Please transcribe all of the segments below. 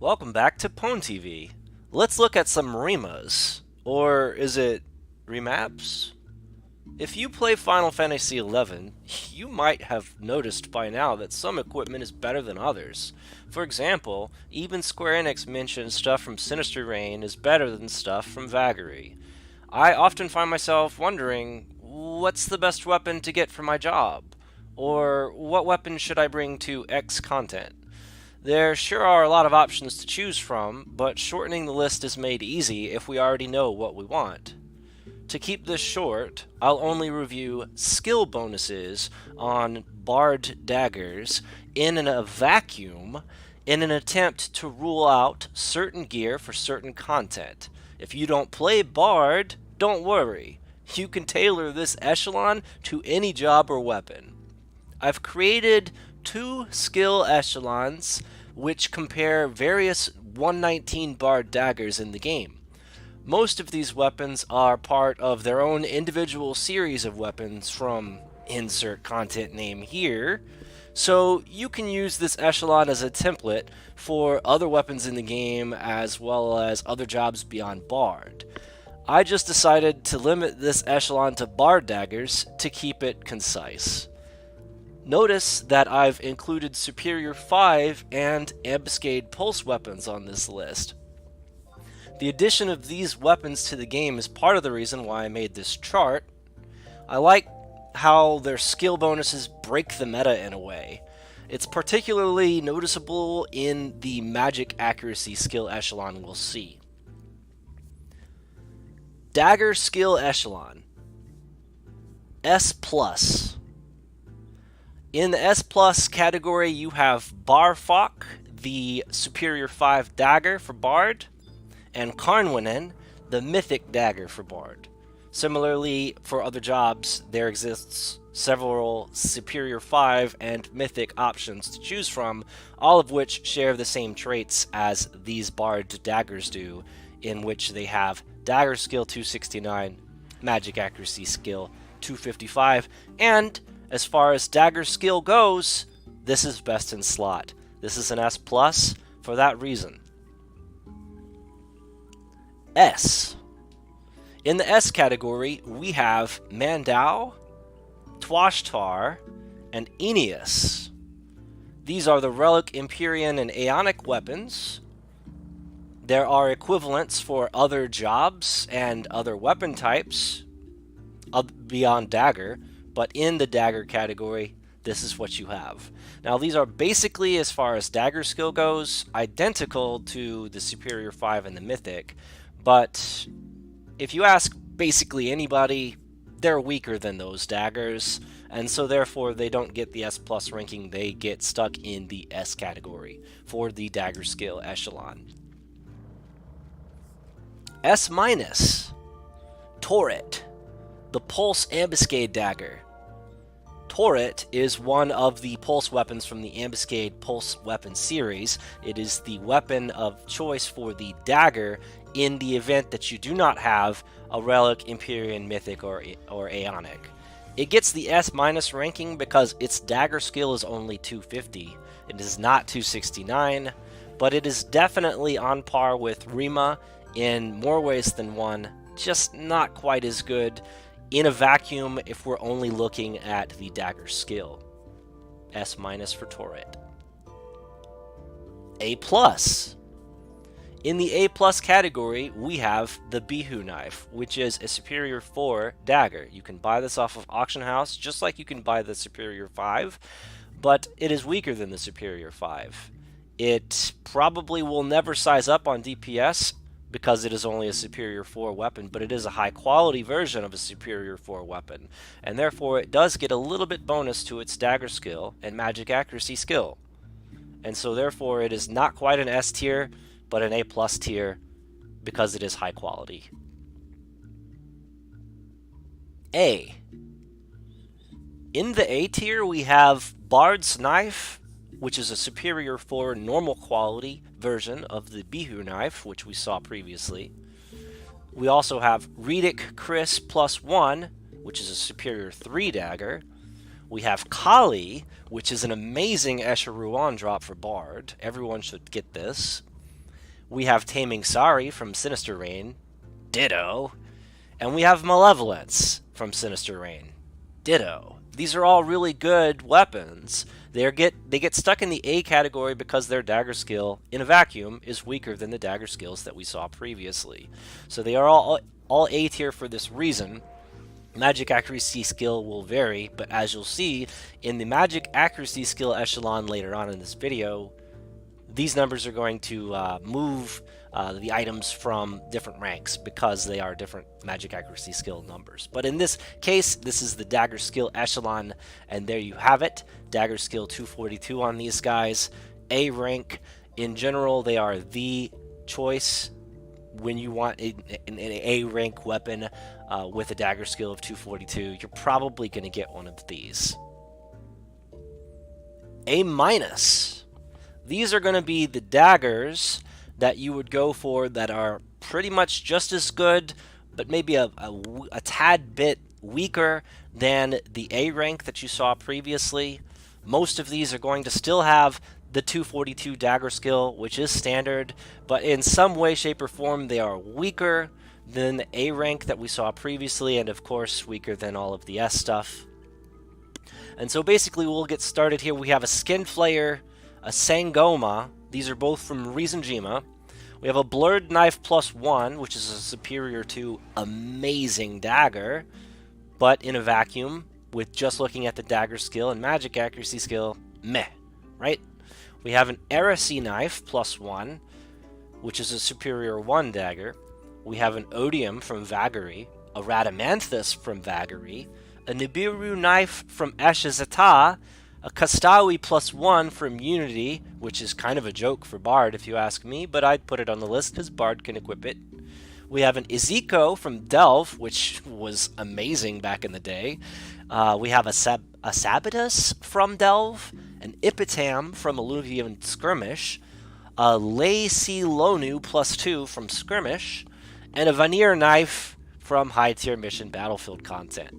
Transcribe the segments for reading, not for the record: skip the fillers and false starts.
Welcome back to Pwn TV. Let's look at some remas. Or is it remaps? If you play Final Fantasy XI, you might have noticed by now that some equipment is better than others. For example, even Square Enix mentions stuff from Sinister Reign is better than stuff from Vaggery. I often find myself wondering, what's the best weapon to get for my job? Or what weapon should I bring to X content? There sure are a lot of options to choose from, but shortening the list is made easy if we already know what we want. To keep this short, I'll only review skill bonuses on Bard daggers in a vacuum in an attempt to rule out certain gear for certain content. If you don't play Bard, don't worry. You can tailor this echelon to any job or weapon. I've created two skill echelons which compare various 119 Bard daggers in the game. Most of these weapons are part of their own individual series of weapons from insert content name here, so you can use this echelon as a template for other weapons in the game as well as other jobs beyond Bard. I just decided to limit this echelon to Bard daggers to keep it concise. Notice that I've included Superior 5 and Ambuscade Pulse weapons on this list. The addition of these weapons to the game is part of the reason why I made this chart. I like how their skill bonuses break the meta in a way. It's particularly noticeable in the magic accuracy skill echelon we'll see. Dagger skill echelon. S+. In the S+ category, you have Barfok, the Superior 5 dagger for Bard, and Karnwinen, the Mythic dagger for Bard. Similarly, for other jobs, there exists several Superior 5 and Mythic options to choose from, all of which share the same traits as these Bard daggers do, in which they have Dagger skill 269, Magic accuracy skill 255, and as far as dagger skill goes, this is best in slot. This is an S+ for that reason. S. In the S category, we have Mandau, Twashtar, and Aeneas. These are the Relic, Empyrean, and Aeonic weapons. There are equivalents for other jobs and other weapon types beyond dagger, but in the dagger category, this is what you have. Now, these are basically, as far as dagger skill goes, identical to the Superior 5 and the Mythic, but if you ask basically anybody, they're weaker than those daggers, and so therefore they don't get the S+ ranking, they get stuck in the S category for the dagger skill echelon. S-, Torret, the Pulse Ambuscade dagger. Torret is one of the pulse weapons from the Ambuscade Pulse weapon series. It is the weapon of choice for the dagger in the event that you do not have a Relic, Empyrean, Mythic, or Aeonic. It gets the S- ranking because its dagger skill is only 250. It is not 269, but it is definitely on par with Rima in more ways than one, just not quite as good in a vacuum if we're only looking at the dagger skill. S- for Torret. A+. In the A+ category, we have the Bihu knife, which is a Superior 4 dagger. You can buy this off of Auction House, just like you can buy the Superior 5, but it is weaker than the Superior 5. It probably will never size up on DPS, because it is only a Superior 4 weapon, but it is a high-quality version of a Superior 4 weapon, and therefore it does get a little bit bonus to its dagger skill and magic accuracy skill. And so therefore it is not quite an S tier, but an A+ tier, because it is high quality. A. In the A tier, we have Bard's Knife, which is a Superior 4 normal quality version of the Bihu knife, which we saw previously. We also have Redic Chris +1, which is a Superior 3 dagger. We have Kali, which is an amazing Escher Ruan drop for Bard. Everyone should get this. We have Taming Sari from Sinister Reign, ditto. And we have Malevolence from Sinister Reign, ditto. These are all really good weapons. They get stuck in the A category because their dagger skill in a vacuum is weaker than the dagger skills that we saw previously. So they are all A tier for this reason. Magic accuracy skill will vary, but as you'll see in the magic accuracy skill echelon later on in this video, these numbers are going to move the items from different ranks because they are different magic accuracy skill numbers. But in this case, this is the dagger skill echelon, and there you have it. Dagger skill 242 on these guys. A rank. In general, they are the choice when you want an A rank weapon with a dagger skill of 242. You're probably going to get one of these. A minus. These are going to be the daggers that you would go for that are pretty much just as good, but maybe a tad bit weaker than the A rank that you saw previously. Most of these are going to still have the 242 dagger skill, which is standard, but in some way, shape, or form, they are weaker than the A rank that we saw previously, and of course, weaker than all of the S stuff. And so basically, we'll get started here. We have a Skin Flayer, a Sangoma. These are both from Rizenjima. We have a Blurred Knife +1, which is a superior to Amazing Dagger, but in a vacuum, with just looking at the dagger skill and magic accuracy skill, meh, right? We have an Heresy Knife +1, which is a superior 1 dagger. We have an Odium from Vagary, a Radamanthus from Vagary, a Nibiru Knife from Eshizata, a Kastawi +1 from Unity, which is kind of a joke for Bard if you ask me, but I'd put it on the list because Bard can equip it. We have an Iziko from Delve, which was amazing back in the day. We have a Sabatus from Delve, an Ipitam from Alluvian Skirmish, a Lacey Lonu +2 from Skirmish, and a Veneer Knife from High Tier Mission Battlefield content.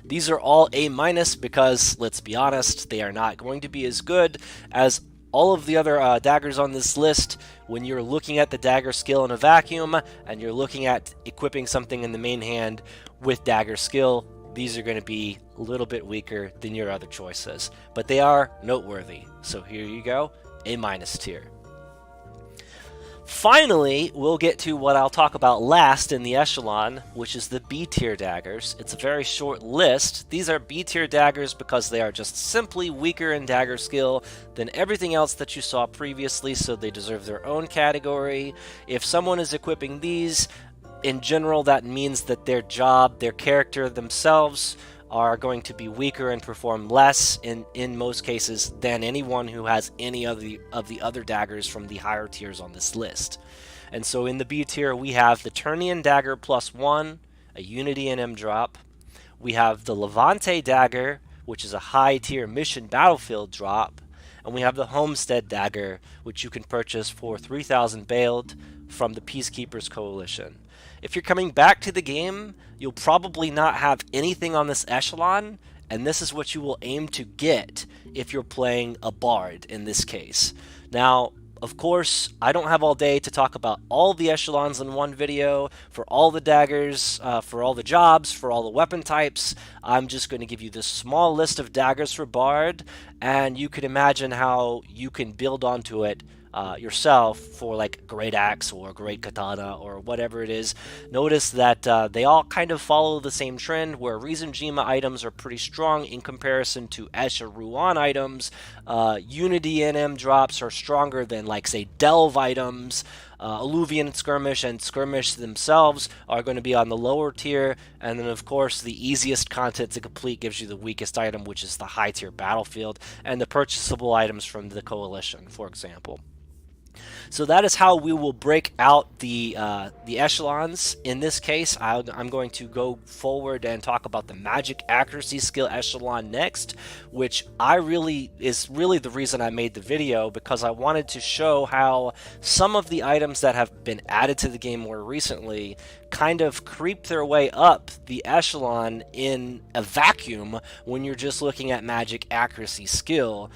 These are all A- because, let's be honest, they are not going to be as good as all of the other daggers on this list. When you're looking at the dagger skill in a vacuum and you're looking at equipping something in the main hand with dagger skill, these are going to be a little bit weaker than your other choices. But they are noteworthy. So here you go, A- tier. Finally, we'll get to what I'll talk about last in the echelon, which is the B-tier daggers. It's a very short list. These are B-tier daggers because they are just simply weaker in dagger skill than everything else that you saw previously, so they deserve their own category. If someone is equipping these, in general, that means that their job, their character themselves, are going to be weaker and perform less in most cases than anyone who has any of the other daggers from the higher tiers on this list. And so in the B tier we have the Turnian Dagger +1, a Unity and M drop. We have the Levante Dagger, which is a high tier mission battlefield drop. And we have the Homestead Dagger, which you can purchase for 3,000 bailed from the Peacekeepers Coalition. If you're coming back to the game, you'll probably not have anything on this echelon, and this is what you will aim to get if you're playing a Bard in this case. Now, of course, I don't have all day to talk about all the echelons in one video, for all the daggers, for all the jobs, for all the weapon types. I'm just going to give you this small list of daggers for Bard, and you can imagine how you can build onto it yourself for like Great Axe or Great Katana or whatever it is. Notice that they all kind of follow the same trend where Rizenjima items are pretty strong in comparison to Escher Ruan items. Unity NM drops are stronger than like say Delve items. Alluvian Skirmish and Skirmish themselves are going to be on the lower tier, and then of course the easiest content to complete gives you the weakest item, which is the high tier Battlefield, and the purchasable items from the Coalition, for example. So that is how we will break out the echelons. In this case, I'm going to go forward and talk about the magic accuracy skill echelon next, which is really the reason I made the video, because I wanted to show how some of the items that have been added to the game more recently kind of creep their way up the echelon in a vacuum when you're just looking at magic accuracy skill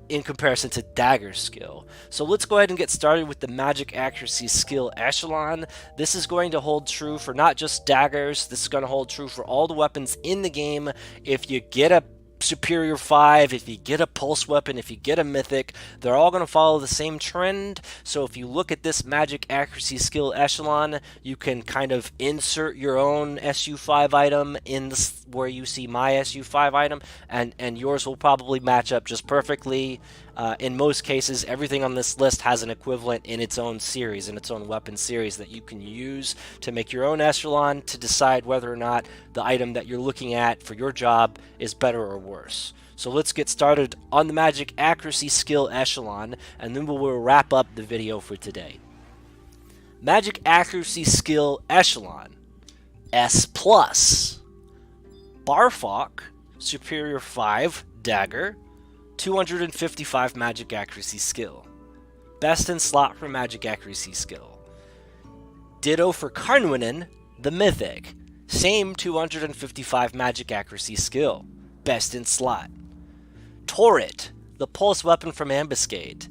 in comparison to Dagger skill. So let's go ahead and get started with the magic accuracy skill echelon. This is going to hold true for not just daggers, this is going to hold true for all the weapons in the game. If you get a Superior 5, if you get a pulse weapon, if you get a mythic, they're all going to follow the same trend. So if you look at this magic accuracy skill echelon, you can kind of insert your own SU5 item in this, where you see my SU5 item, and yours will probably match up just perfectly. In most cases, everything on this list has an equivalent in its own series, in its own weapon series that you can use to make your own echelon to decide whether or not the item that you're looking at for your job is better or worse. So let's get started on the magic accuracy skill echelon, and then we'll wrap up the video for today. Magic accuracy skill echelon S+. Barfok, Superior 5, Dagger, 255 magic accuracy skill. Best in slot for magic accuracy skill. Ditto for Karnwinen, the Mythic. Same 255 magic accuracy skill. Best in slot. Torret, the pulse weapon from Ambuscade.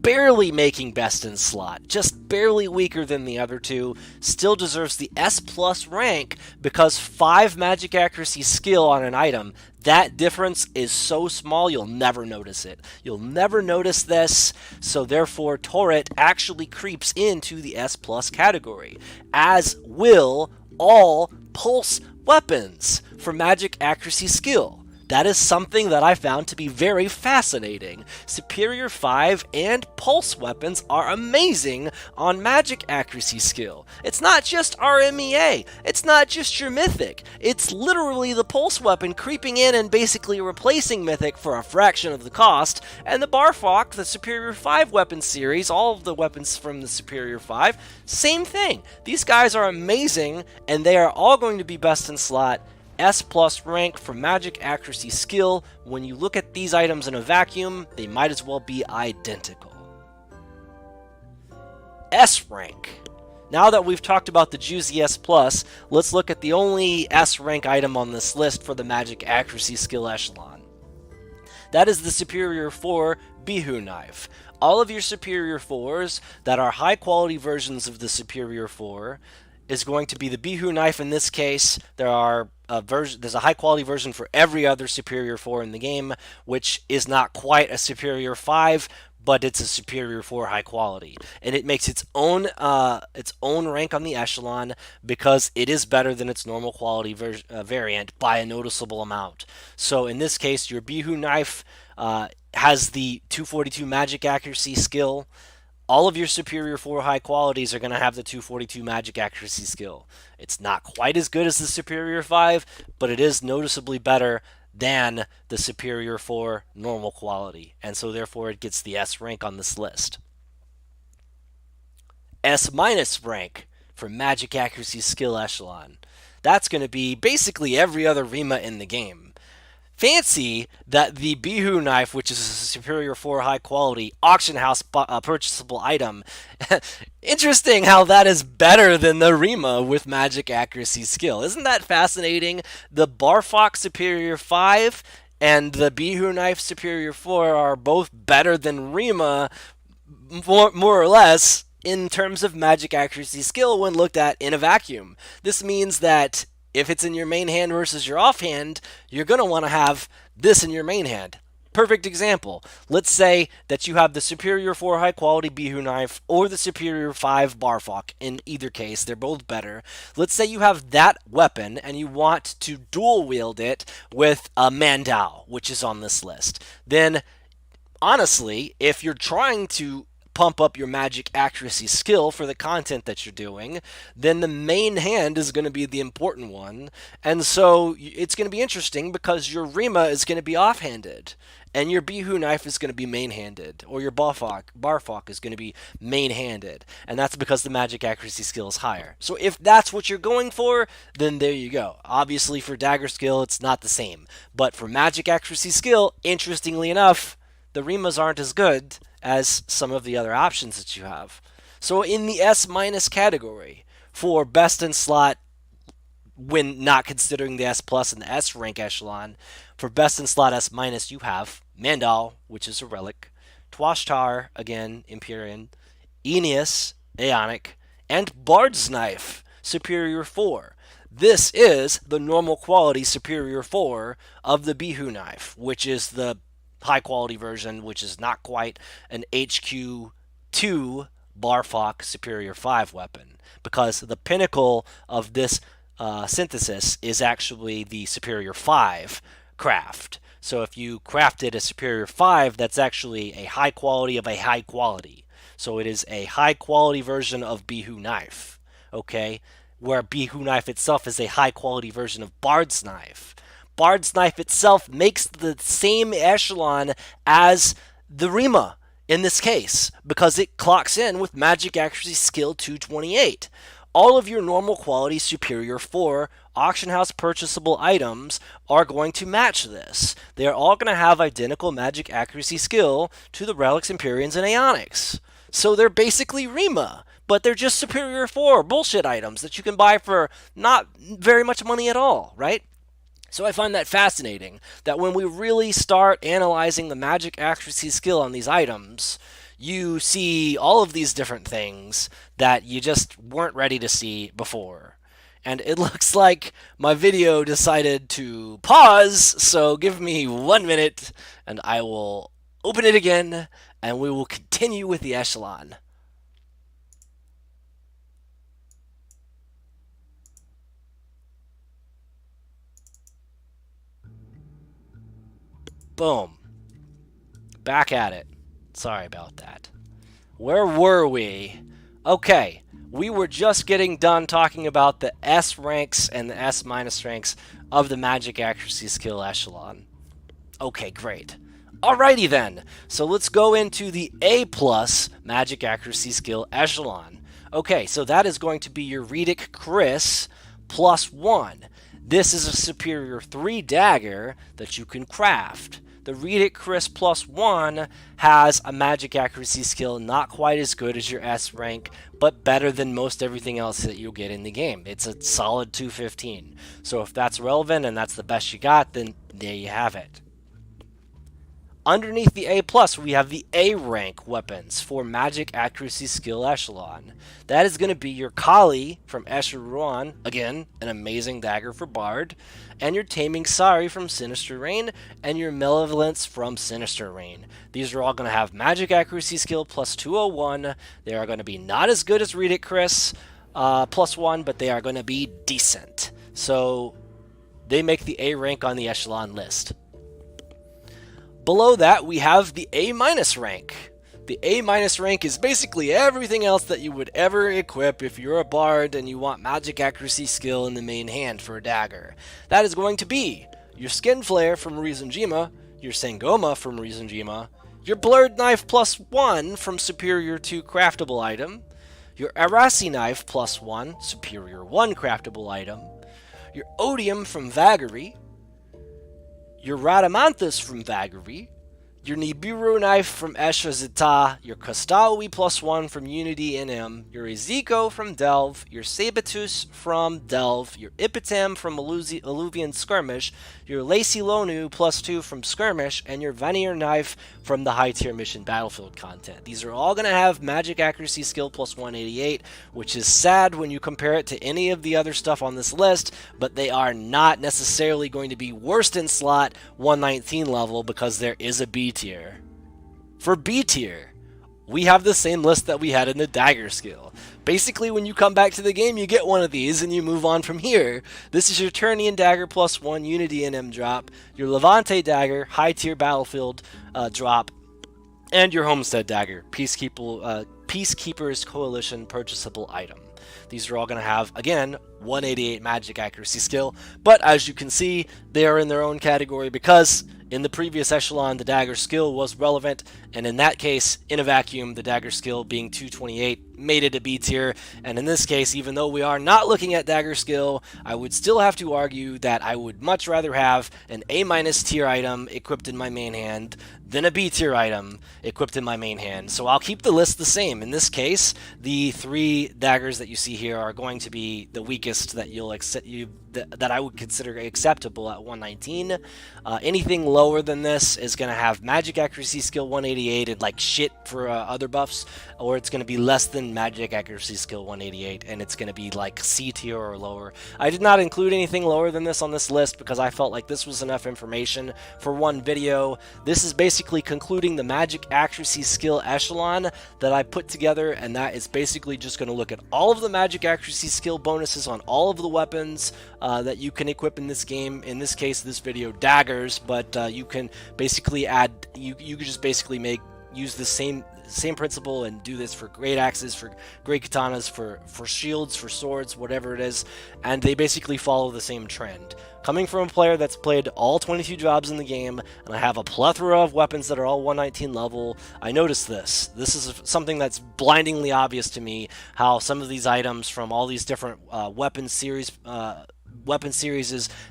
Barely making best in slot, just barely weaker than the other two, still deserves the S+ rank because 5 magic accuracy skill on an item, that difference is so small you'll never notice it. You'll never notice this, so therefore Torret actually creeps into the S+ category, as will all pulse weapons for magic accuracy skill. That is something that I found to be very fascinating. Superior 5 and pulse weapons are amazing on magic accuracy skill. It's not just RMEA, it's not just your mythic, it's literally the pulse weapon creeping in and basically replacing mythic for a fraction of the cost, and the Barfok, the Superior 5 weapon series, all of the weapons from the Superior 5, same thing. These guys are amazing, and they are all going to be best in slot. S+ rank for magic accuracy skill. When you look at these items in a vacuum, they might as well be identical. S rank. Now that we've talked about the juicy S+, let's look at the only S rank item on this list for the magic accuracy skill echelon. That is the Superior 4 Bihu Knife. All of your Superior 4s that are high quality versions of the Superior 4 is going to be the Bihu Knife in this case. There's a high quality version for every other Superior 4 in the game, which is not quite a Superior 5, but it's a Superior 4 high quality. And it makes its own rank on the echelon because it is better than its normal quality variant by a noticeable amount. So in this case, your Bihu Knife has the 242 magic accuracy skill. All of your Superior 4 high qualities are going to have the 242 magic accuracy skill. It's not quite as good as the Superior 5, but it is noticeably better than the Superior 4 normal quality, and so therefore it gets the S rank on this list. S- rank for magic accuracy skill echelon. That's going to be basically every other Rima in the game. Fancy that the Bihu Knife, which is a Superior 4 high quality auction house purchasable item, interesting how that is better than the Rima with magic accuracy skill. Isn't that fascinating? The Barfok Superior 5 and the Bihu Knife Superior 4 are both better than Rima, more or less, in terms of magic accuracy skill when looked at in a vacuum. This means that if it's in your main hand versus your offhand, you're going to want to have this in your main hand. Perfect example. Let's say that you have the Superior 4 high quality Bihu Knife or the Superior 5 Barfok. In either case, they're both better. Let's say you have that weapon and you want to dual wield it with a Mandao, which is on this list. Then, honestly, if you're trying to pump up your magic accuracy skill for the content that you're doing, then the main hand is going to be the important one. And so it's going to be interesting because your Rima is going to be offhanded and your Bihu Knife is going to be main-handed, or your Barfok is going to be main-handed, and that's because the magic accuracy skill is higher. So if that's what you're going for, then there you go. Obviously for Dagger skill, it's not the same. But for magic accuracy skill, interestingly enough, the Rimas aren't as good as some of the other options that you have. So in the S- category, for best in slot, when not considering the S plus and the S rank echelon. For best in slot S minus, you have Mandal, which is a relic, Twashtar, again, Empyrean, Aeneas, Aeonic, and Bard's Knife, Superior 4. This is the normal quality Superior 4 of the Bihu Knife, which is the high quality version, which is not quite an HQ2 Barfok Superior 5 weapon, because the pinnacle of this synthesis is actually the Superior 5 craft. So if you crafted a Superior 5, that's actually a high quality of a high quality. So it is a high quality version of Bihu Knife, okay? Where Bihu Knife itself is a high quality version of Bard's Knife. Bard's Knife itself makes the same echelon as the Rima in this case, because it clocks in with Magic Accuracy Skill 228. All of your normal quality Superior 4 auction house purchasable items are going to match this. They are all going to have identical Magic Accuracy Skill to the Relics, Empyreans, and Aeonics. So they're basically Rima, but they're just Superior 4 bullshit items that you can buy for not very much money at all, right? So I find that fascinating, that when we really start analyzing the Magic Accuracy Skill on these items, you see all of these different things that you just weren't ready to see before. And it looks like my video decided to pause, so give me 1 minute and I will open it again and we will continue with the echelon. Boom. Back at it. Sorry about that. Where were we? Okay, we were just getting done talking about the S ranks and the S minus ranks of the Magic Accuracy Skill echelon. Okay, great. Alrighty then, so let's go into the A plus Magic Accuracy Skill echelon. Okay, so that is going to be your Redic Chris +1. This is a Superior 3 dagger that you can craft. The Redic Chris +1 has a Magic Accuracy Skill not quite as good as your S rank, but better than most everything else that you'll get in the game. It's a solid 215. So if that's relevant and that's the best you got, then there you have it. Underneath the A+, we have the A rank weapons for Magic Accuracy Skill echelon. That is going to be your Kali from Escher Ruan, again, an amazing dagger for Bard, and your Taming Sari from Sinister Reign, and your Malevolence from Sinister Reign. These are all going to have Magic Accuracy Skill +201. They are going to be not as good as Redic Chris +1, but they are going to be decent. So they make the A rank on the echelon list. Below that, we have the A- rank. The A- rank is basically everything else that you would ever equip if you're a bard and you want Magic Accuracy Skill in the main hand for a dagger. That is going to be your Skin Flare from Rizunjima, your Sangoma from Rizunjima, your Blurred Knife +1 from Superior 2 craftable item, your Arasi Knife +1, Superior 1 craftable item, your Odium from Vagary, your Radamanthus from Vagary, your Nibiru Knife from Escher Zeta, your Kostawi +1 from Unity NM, your Ezeko from Delve, your Sabatus from Delve, your Ipitam from Alluvian Skirmish, your Lacy Lonu +2 from Skirmish, and your Vanir Knife from the high tier mission Battlefield content. These are all going to have Magic Accuracy Skill +188, which is sad when you compare it to any of the other stuff on this list, but they are not necessarily going to be worst in slot 119 level because there is a B tier. For B tier, we have the same list that we had in the Dagger skill. Basically, when you come back to the game, you get one of these and you move on from here. This is your Turnian Dagger +1 Unity NM drop, your Levante Dagger high tier Battlefield drop, and your Homestead Dagger Peacekeepers Coalition purchasable item. These are all going to have, again, 188 Magic Accuracy Skill, but as you can see, they are in their own category because in the previous echelon, the Dagger skill was relevant, and in that case, in a vacuum, the Dagger skill being 228 made it a B tier, and in this case, even though we are not looking at Dagger skill, I would still have to argue that I would much rather have an A- tier item equipped in my main hand than a B tier item equipped in my main hand, so I'll keep the list the same. In this case, the 3 daggers that you see here are going to be the weakest that you'll accept that I would consider acceptable at 119. Anything lower than this is going to have magic accuracy skill 188 and like shit for other buffs, or it's going to be less than magic accuracy skill 188 and it's going to be like C tier or lower. I did not include anything lower than this on this list because I felt like this was enough information for one video. This is basically concluding the magic accuracy skill echelon that I put together, and that is basically just going to look at all of the magic accuracy skill bonuses on all of the weapons that you can equip in this game. In this case, this video, daggers, but you can basically add, you can just basically use the same principle and do this for great axes, for great katanas, for shields, for swords, whatever it is, and they basically follow the same trend. Coming from a player that's played all 22 jobs in the game, and I have a plethora of weapons that are all 119 level, I noticed this. This is something that's blindingly obvious to me, how some of these items from all these different weapon series,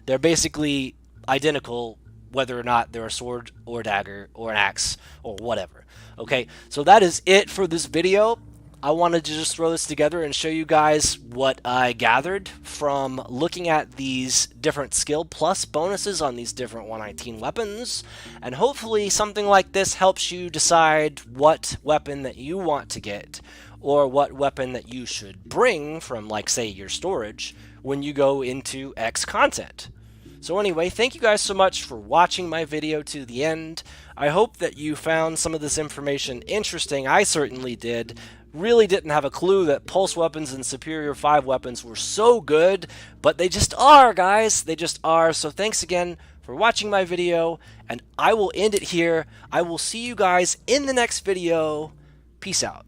they're basically identical whether or not they're a sword or a dagger or an axe or whatever. Okay, so that is it for this video. I wanted to just throw this together and show you guys what I gathered from looking at these different skill plus bonuses on these different 119 weapons, and hopefully something like this helps you decide what weapon that you want to get, or what weapon that you should bring from, like, say, your storage when you go into X content. So anyway, thank you guys so much for watching my video to the end. I hope that you found some of this information interesting. I certainly did. Really didn't have a clue that pulse weapons and superior 5 weapons were so good, but they just are, guys. They just are. So thanks again for watching my video, and I will end it here. I will see you guys in the next video. Peace out.